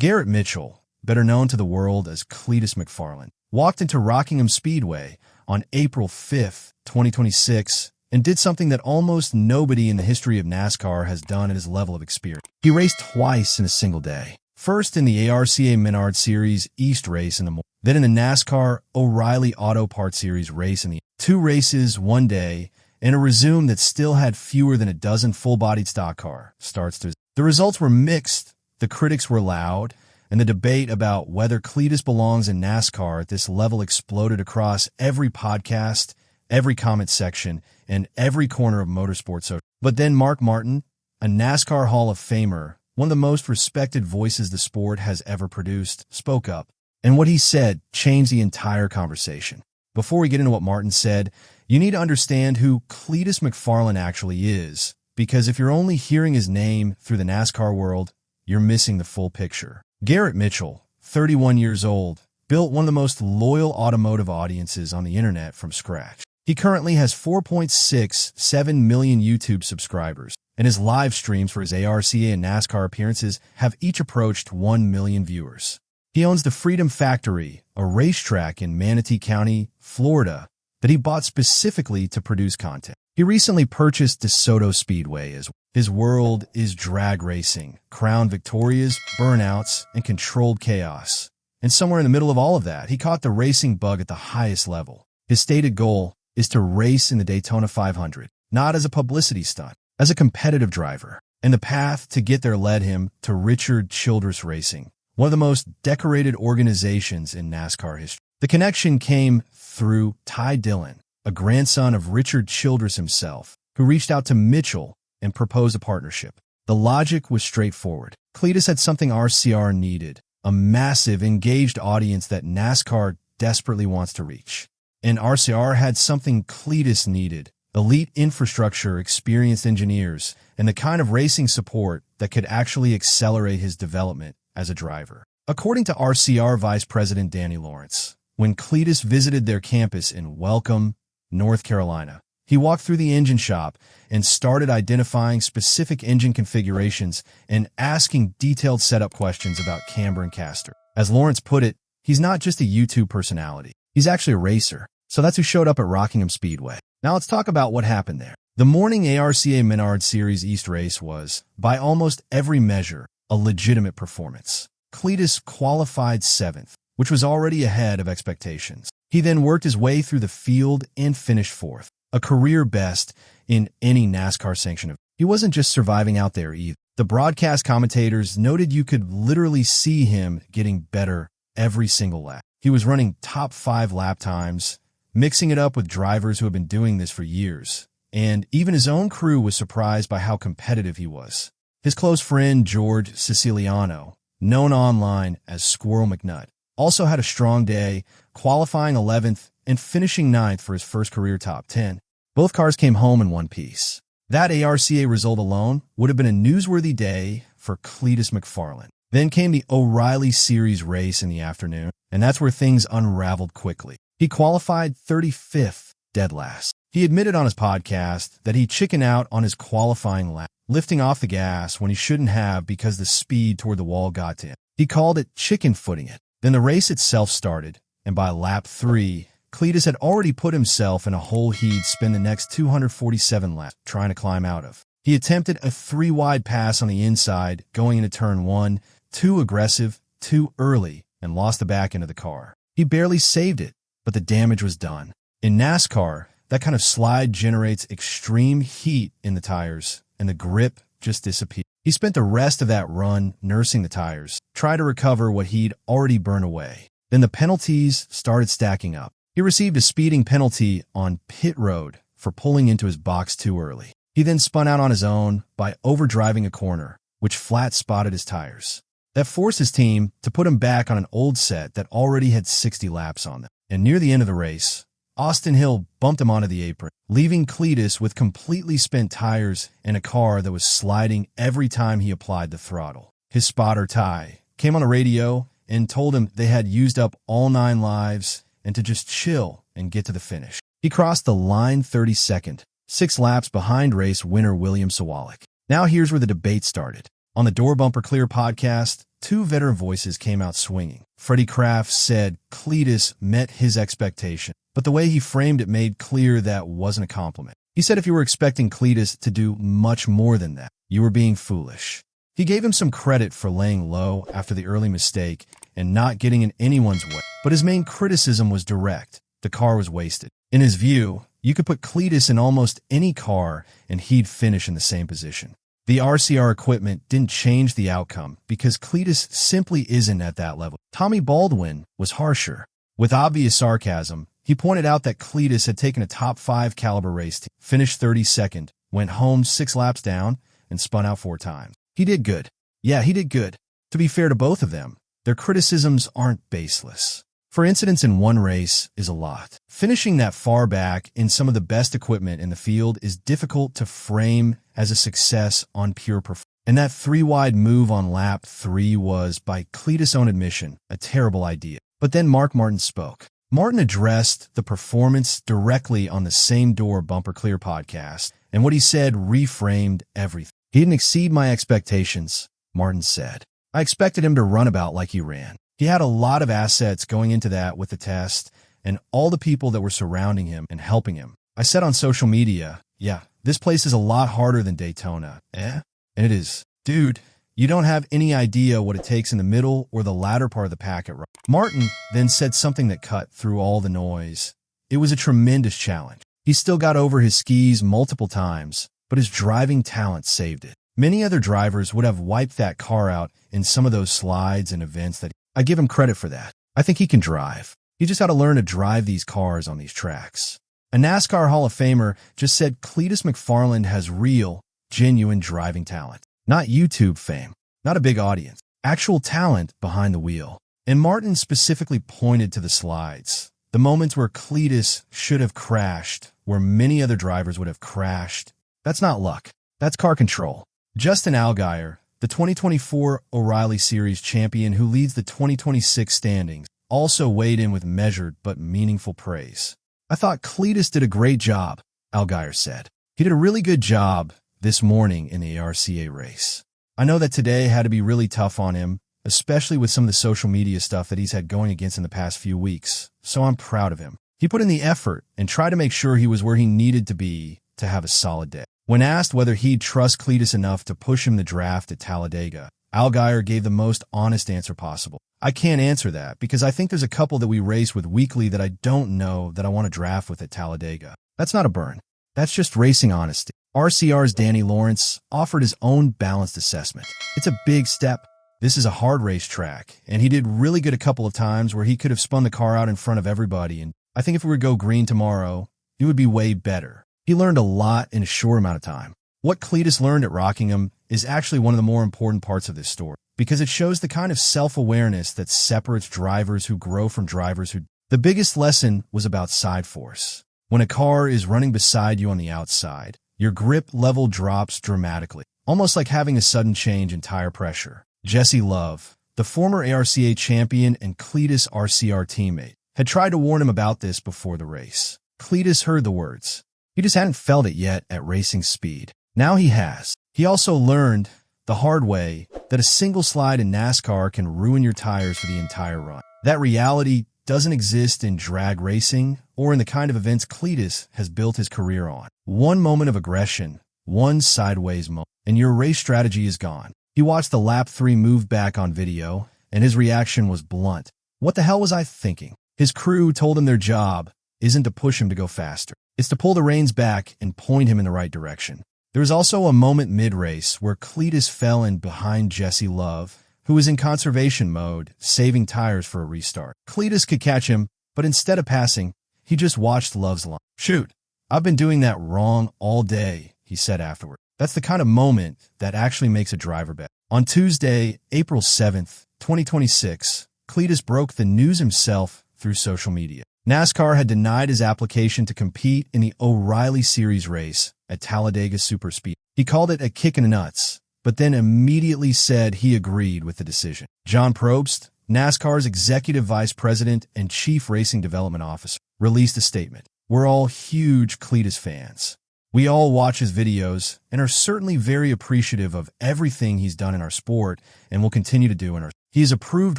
Garrett Mitchell, better known to the world as Cleetus McFarland, walked into Rockingham Speedway on April 5, 2026, and did something that almost nobody in the history of NASCAR has done at his level of experience. He raced twice in a single day. First in the ARCA Menards Series East race in the morning, then in the NASCAR O'Reilly Auto Parts Series race in the 2 races one day, and a resume that still had fewer than a dozen full-bodied stock car starts to. The results were mixed, the critics were loud, and the debate about whether Cleetus belongs in NASCAR at this level exploded across every podcast, every comment section, and every corner of motorsports. But then Mark Martin, a NASCAR Hall of Famer, one of the most respected voices the sport has ever produced, spoke up. And what he said changed the entire conversation. Before we get into what Martin said, you need to understand who Cleetus McFarland actually is, because if you're only hearing his name through the NASCAR world, you're missing the full picture. Garrett Mitchell, 31 years old, built one of the most loyal automotive audiences on the internet from scratch. He currently has 4.67 million YouTube subscribers, and his live streams for his ARCA and NASCAR appearances have each approached 1 million viewers. He owns the Freedom Factory, a racetrack in Manatee County, Florida, that he bought specifically to produce content. He recently purchased DeSoto Speedway as well. His world is drag racing, crown victorias, burnouts, and controlled chaos. And somewhere in the middle of all of that, he caught the racing bug at the highest level. His stated goal is to race in the Daytona 500, not as a publicity stunt, as a competitive driver. And the path to get there led him to Childress Racing, one of the most decorated organizations in NASCAR history. The connection came through Ty Dillon, a grandson of Childress himself, who reached out to Mitchell and proposed a partnership. The logic was straightforward. Cleetus had something RCR needed, a massive, engaged audience that NASCAR desperately wants to reach. And RCR had something Cleetus needed, elite infrastructure, experienced engineers, and the kind of racing support that could actually accelerate his development as a driver. According to RCR Vice President Danny Lawrence, when Cleetus visited their campus in Welcome, North Carolina, he walked through the engine shop and started identifying specific engine configurations and asking detailed setup questions about camber and caster. As Lawrence put it, he's not just a YouTube personality. He's actually a racer. So that's who showed up at Rockingham Speedway. Now let's talk about what happened there. The morning ARCA Menards Series East race was, by almost every measure, a legitimate performance. Cleetus qualified 7th, which was already ahead of expectations. He then worked his way through the field and finished 4th, a career best in any NASCAR sanction. He wasn't just surviving out there either. The broadcast commentators noted you could literally see him getting better every single lap. He was running top 5 lap times, mixing it up with drivers who have been doing this for years. And even his own crew was surprised by how competitive he was. His close friend, George Siciliano, known online as Squirrel McNutt, also had a strong day, qualifying 11th and finishing 9th for his first career top 10. Both cars came home in one piece. That ARCA result alone would have been a newsworthy day for Cleetus McFarland. Then came the O'Reilly Series race in the afternoon, and that's where things unraveled quickly. He qualified 35th, dead last. He admitted on his podcast that he chickened out on his qualifying lap, lifting off the gas when he shouldn't have because the speed toward the wall got to him. He called it chicken footing it. Then the race itself started, and by lap 3, Cleetus had already put himself in a hole he'd spend the next 247 laps trying to climb out of. He attempted a 3-wide pass on the inside, going into turn 1, too aggressive, too early, and lost the back end of the car. He barely saved it, but the damage was done. In NASCAR, that kind of slide generates extreme heat in the tires, and the grip just disappeared. He spent the rest of that run nursing the tires, trying to recover what he'd already burned away. Then the penalties started stacking up. He received a speeding penalty on pit road for pulling into his box too early. He then spun out on his own by overdriving a corner, which flat spotted his tires. That forced his team to put him back on an old set that already had 60 laps on them. And near the end of the race, Austin Hill bumped him onto the apron, leaving Cleetus with completely spent tires and a car that was sliding every time he applied the throttle. His spotter, Ty, came on the radio and told him they had used up all 9 lives and to just chill and get to the finish. He crossed the line 32nd, 6 laps behind race winner William Sawalek. Now here's where the debate started. On the Door Bumper Clear podcast, two veteran voices came out swinging. Freddie Kraft said Cleetus met his expectation, but the way he framed it made clear that wasn't a compliment. He said if you were expecting Cleetus to do much more than that, you were being foolish. He gave him some credit for laying low after the early mistake and not getting in anyone's way, but his main criticism was direct. The car was wasted. In his view, you could put Cleetus in almost any car and he'd finish in the same position. The RCR equipment didn't change the outcome because Cleetus simply isn't at that level. Tommy Baldwin was harsher. With obvious sarcasm, he pointed out that Cleetus had taken a top 5 caliber race team, finished 32nd, went home 6 laps down, and spun out 4 times. He did good. Yeah, he did good. To be fair to both of them, their criticisms aren't baseless. For incidents in one race is a lot. Finishing that far back in some of the best equipment in the field is difficult to frame as a success on pure performance. And that 3-wide move on lap 3 was, by Cleetus' own admission, a terrible idea. But then Mark Martin spoke. Martin addressed the performance directly on the Same Door Bumper Clear podcast, and what he said reframed everything. He didn't exceed my expectations, Martin said. I expected him to run about like he ran. He had a lot of assets going into that with the test and all the people that were surrounding him and helping him. I said on social media, yeah, this place is a lot harder than Daytona. And it is. Dude, you don't have any idea what it takes in the middle or the latter part of the pack at Rock. Martin then said something that cut through all the noise. It was a tremendous challenge. He still got over his skis multiple times, but his driving talent saved it. Many other drivers would have wiped that car out in some of those slides and events that I give him credit for that. I think he can drive. He just got to learn to drive these cars on these tracks. A NASCAR Hall of Famer just said Cleetus McFarland has real, genuine driving talent. Not YouTube fame, not a big audience. Actual talent behind the wheel. And Martin specifically pointed to the slides. The moments where Cleetus should have crashed, where many other drivers would have crashed. That's not luck. That's car control. Justin Allgaier, the 2024 O'Reilly Series champion who leads the 2026 standings, also weighed in with measured but meaningful praise. I thought Cleetus did a great job, Allgaier said. He did a really good job this morning in the ARCA race. I know that today had to be really tough on him, especially with some of the social media stuff that he's had going against in the past few weeks, so I'm proud of him. He put in the effort and tried to make sure he was where he needed to be to have a solid day. When asked whether he'd trust Cleetus enough to push him the draft at Talladega, Allgaier gave the most honest answer possible. I can't answer that because I think there's a couple that we race with weekly that I don't know that I want to draft with at Talladega. That's not a burn. That's just racing honesty. RCR's Danny Lawrence offered his own balanced assessment. It's a big step. This is a hard racetrack, and he did really good a couple of times where he could have spun the car out in front of everybody, and I think if we were to go green tomorrow, it would be way better. He learned a lot in a short amount of time. What Cleetus learned at Rockingham is actually one of the more important parts of this story because it shows the kind of self-awareness that separates drivers who grow from drivers who... The biggest lesson was about side force. When a car is running beside you on the outside, your grip level drops dramatically, almost like having a sudden change in tire pressure. Jesse Love, the former ARCA champion and Cleetus RCR teammate, had tried to warn him about this before the race. Cleetus heard the words. He just hadn't felt it yet at racing speed. Now he has. He also learned the hard way that a single slide in NASCAR can ruin your tires for the entire run. That reality doesn't exist in drag racing or in the kind of events Cleetus has built his career on. One moment of aggression, one sideways moment, and your race strategy is gone. He watched the lap 3 move back on video, and his reaction was blunt. What the hell was I thinking? His crew told him their job isn't to push him to go faster. It's to pull the reins back and point him in the right direction. There was also a moment mid-race where Cleetus fell in behind Jesse Love, who was in conservation mode, saving tires for a restart. Cleetus could catch him, but instead of passing, he just watched Love's line. Shoot, I've been doing that wrong all day, he said afterward. That's the kind of moment that actually makes a driver better. On Tuesday, April 7th, 2026, Cleetus broke the news himself through social media. NASCAR had denied his application to compete in the O'Reilly Series race at Talladega Superspeed. He called it a kick in the nuts, but then immediately said he agreed with the decision. John Probst, NASCAR's executive vice president and chief racing development officer, released a statement. We're all huge Cleetus fans. We all watch his videos and are certainly very appreciative of everything he's done in our sport and will continue to do in our. He is approved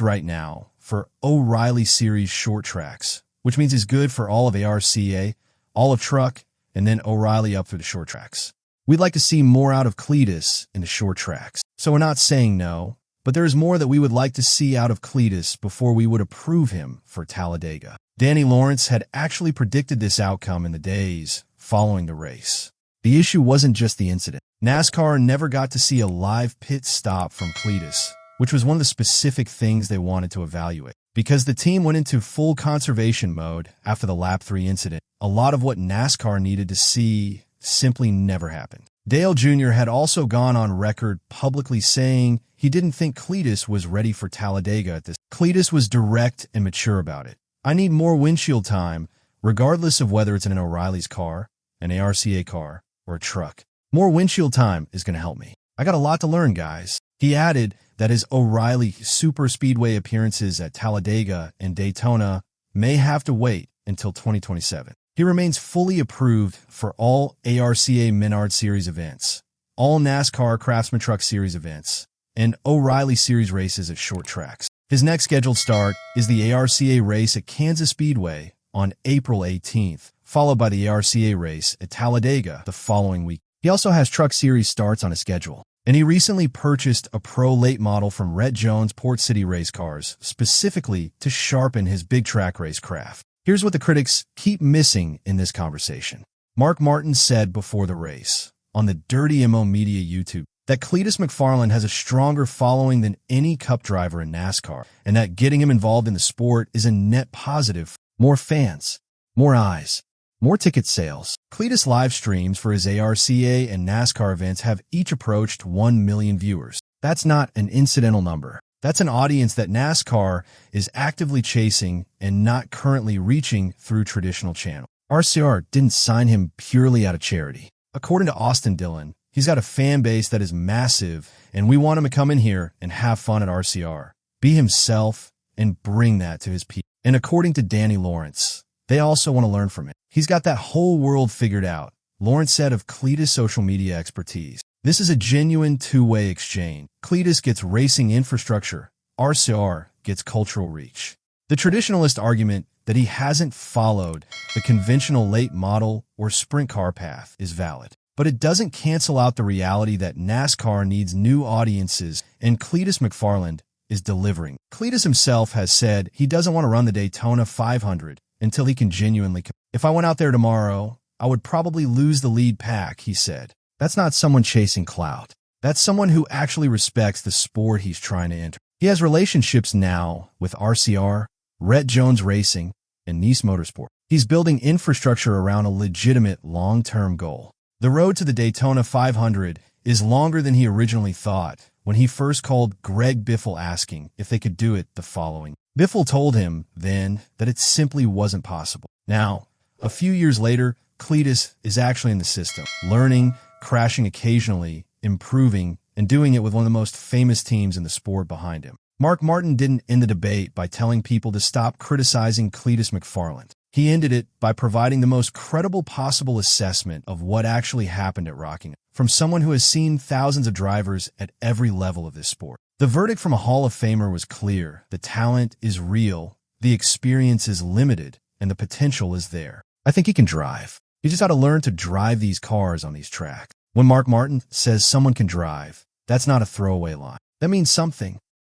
right now for O'Reilly Series short tracks, which means he's good for all of ARCA, all of truck, and then O'Reilly up through the short tracks. We'd like to see more out of Cleetus in the short tracks. So we're not saying no, but there is more that we would like to see out of Cleetus before we would approve him for Talladega. Danny Lawrence had actually predicted this outcome in the days following the race. The issue wasn't just the incident. NASCAR never got to see a live pit stop from Cleetus, which was one of the specific things they wanted to evaluate. Because the team went into full conservation mode after the Lap 3 incident, a lot of what NASCAR needed to see simply never happened. Dale Jr. had also gone on record publicly saying he didn't think Cleetus was ready for Talladega at this. Cleetus was direct and mature about it. I need more windshield time, regardless of whether it's in an O'Reilly's car, an ARCA car, or a truck. More windshield time is going to help me. I got a lot to learn, guys. He added that his O'Reilly Super Speedway appearances at Talladega and Daytona may have to wait until 2027. He remains fully approved for all ARCA Menards Series events, all NASCAR Craftsman Truck Series events, and O'Reilly Series races at short tracks. His next scheduled start is the ARCA race at Kansas Speedway on April 18th, followed by the ARCA race at Talladega the following week. He also has Truck Series starts on his schedule, and he recently purchased a Pro late model from Rhett Jones Port City Race Cars, specifically to sharpen his big track race craft. Here's what the critics keep missing in this conversation. Mark Martin said before the race, on the Dirty MO Media YouTube, that Cleetus McFarland has a stronger following than any Cup driver in NASCAR, and that getting him involved in the sport is a net positive. More fans, more eyes, more ticket sales. Cleetus live streams for his ARCA and NASCAR events have each approached 1 million viewers. That's not an incidental number. That's an audience that NASCAR is actively chasing and not currently reaching through traditional channels. RCR didn't sign him purely out of charity. According to Austin Dillon, he's got a fan base that is massive, and we want him to come in here and have fun at RCR, be himself, and bring that to his people. And according to Danny Lawrence, they also want to learn from him. He's got that whole world figured out, Lawrence said of Cleetus' social media expertise. This is a genuine two-way exchange. Cleetus gets racing infrastructure. RCR gets cultural reach. The traditionalist argument that he hasn't followed the conventional late model or sprint car path is valid. But it doesn't cancel out the reality that NASCAR needs new audiences, and Cleetus McFarland is delivering. Cleetus himself has said he doesn't want to run the Daytona 500 until he can genuinely. If I went out there tomorrow, I would probably lose the lead pack, he said. That's not someone chasing clout. That's someone who actually respects the sport he's trying to enter. He has relationships now with RCR, Rhett Jones Racing, and Nice Motorsport. He's building infrastructure around a legitimate long-term goal. The road to the Daytona 500 is longer than he originally thought when he first called Greg Biffle asking if they could do it the following. Biffle told him then that it simply wasn't possible. Now, a few years later, Cleetus is actually in the system, learning, crashing occasionally, improving, and doing it with one of the most famous teams in the sport behind him. Mark Martin didn't end the debate by telling people to stop criticizing Cleetus McFarland. He ended it by providing the most credible possible assessment of what actually happened at Rockingham, from someone who has seen thousands of drivers at every level of this sport. The verdict from a Hall of Famer was clear. The talent is real, the experience is limited, and the potential is there. I think he can drive. You just got to learn to drive these cars on these tracks. When Mark Martin says someone can drive, that's not a throwaway line. That means something.